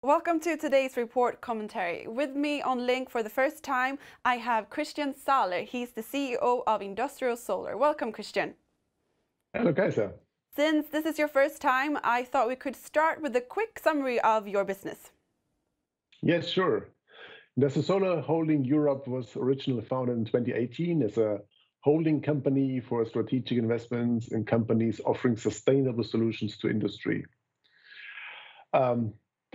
Welcome to today's report commentary. With me on link for the first time, I have Christian Zahler. He's the CEO of Industrial Solar. Welcome, Christian. Hello, Kaiser. Since this is your first time, I thought we could start with a quick summary of your business. Yes, sure. Industrial Solar Holding Europe was originally founded in 2018 as a holding company for strategic investments in companies offering sustainable solutions to industry.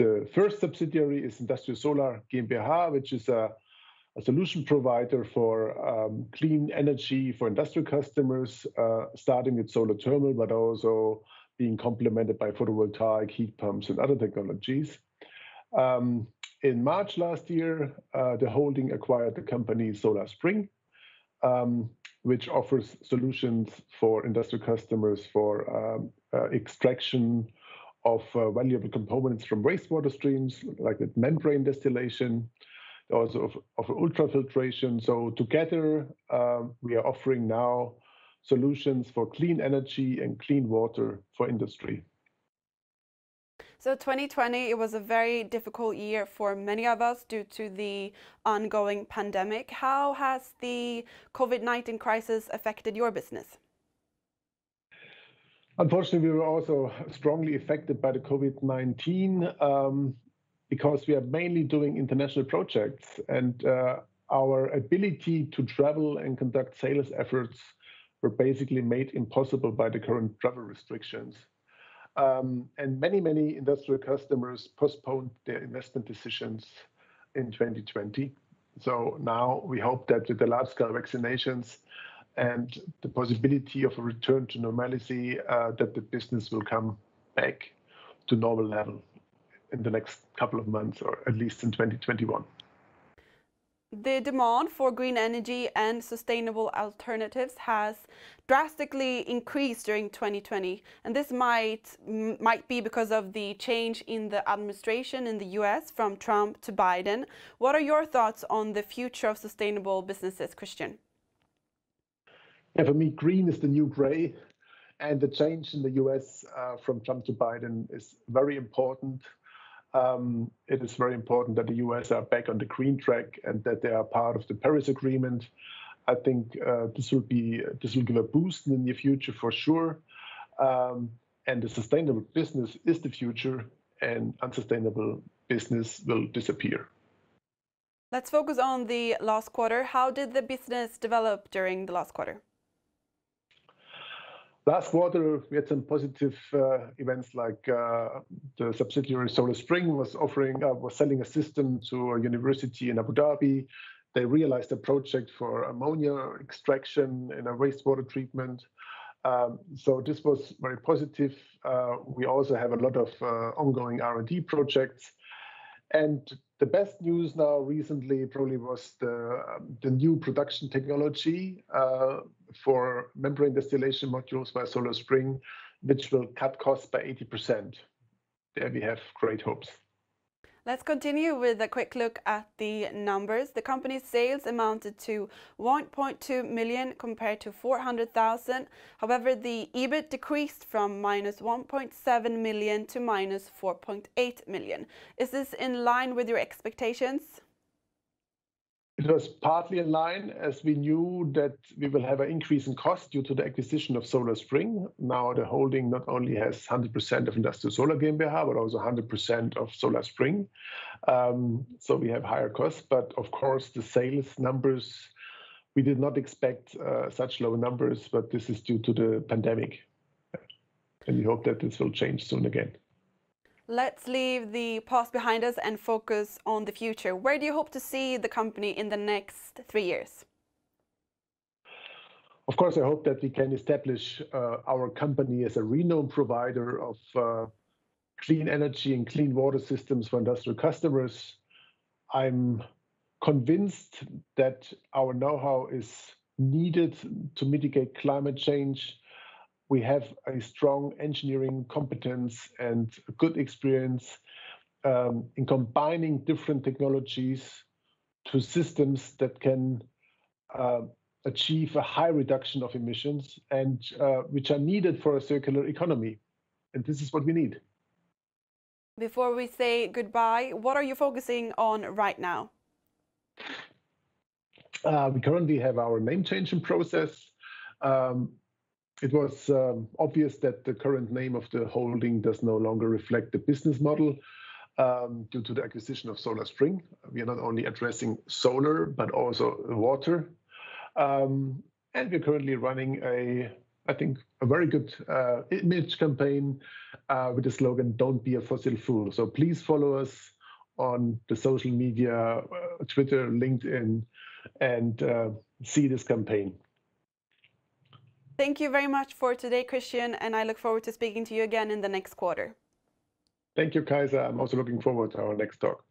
The first subsidiary is Industrial Solar GmbH, which is a solution provider for clean energy for industrial customers, starting with solar thermal, but also being complemented by photovoltaic, heat pumps, and other technologies. In March last year, the holding acquired the company Solar Spring, which offers solutions for industrial customers for extraction of valuable components from wastewater streams, like with membrane distillation, also of ultrafiltration. So together, we are offering now solutions for clean energy and clean water for industry. So 2020, it was a very difficult year for many of us due to the ongoing pandemic. How has the COVID-19 crisis affected your business? Unfortunately, we were also strongly affected by the COVID-19 because we are mainly doing international projects, and our ability to travel and conduct sales efforts were basically made impossible by the current travel restrictions. And many industrial customers postponed their investment decisions in 2020. So now we hope that with the large-scale vaccinations and the possibility of a return to normalcy, that the business will come back to normal level in the next couple of months, or at least in 2021. The demand for green energy and sustainable alternatives has drastically increased during 2020, and this might be because of the change in the administration in the US from Trump to Biden. What are your thoughts on the future of sustainable businesses, Christian? Yeah, for me, green is the new gray, and the change in the US from Trump to Biden is very important. It is very important that the US are back on the green track and that they are part of the Paris Agreement. I think this will give a boost in the near future for sure. And the sustainable business is the future, and unsustainable business will disappear. Let's focus on the last quarter. How did the business develop during the last quarter? Last quarter, we had some positive events, like the subsidiary Solar Spring was selling a system to a university in Abu Dhabi. They realized a project for ammonia extraction in a wastewater treatment. So this was very positive. We also have a lot of ongoing R&D projects. And the best news now recently probably was the new production technology for membrane distillation modules by Solar Spring, which will cut costs by 80%. There we have great hopes. Let's continue with a quick look at the numbers. The company's sales amounted to 1.2 million compared to 400,000. However, the EBIT decreased from minus 1.7 million to minus 4.8 million. Is this in line with your expectations? It was partly in line, as we knew that we will have an increase in cost due to the acquisition of Solar Spring. Now the holding not only has 100% of Industrial Solar GmbH, but also 100% of Solar Spring. So we have higher costs, but of course the sales numbers, we did not expect such low numbers, but this is due to the pandemic. And we hope that this will change soon again. Let's leave the past behind us and focus on the future. Where do you hope to see the company in the next 3 years? Of course, I hope that we can establish our company as a renowned provider of clean energy and clean water systems for industrial customers. I'm convinced that our know-how is needed to mitigate climate change. We have a strong engineering competence and a good experience in combining different technologies to systems that can achieve a high reduction of emissions and which are needed for a circular economy. And this is what we need. Before we say goodbye, what are you focusing on right now? We currently have our name changing process. It was obvious that the current name of the holding does no longer reflect the business model due to the acquisition of Solar Spring. We are not only addressing solar, but also water. And we're currently running I think, a very good image campaign with the slogan, "Don't be a fossil fool." So please follow us on the social media, Twitter, LinkedIn, and see this campaign. Thank you very much for today, Christian, and I look forward to speaking to you again in the next quarter. Thank you, Kaiser. I'm also looking forward to our next talk.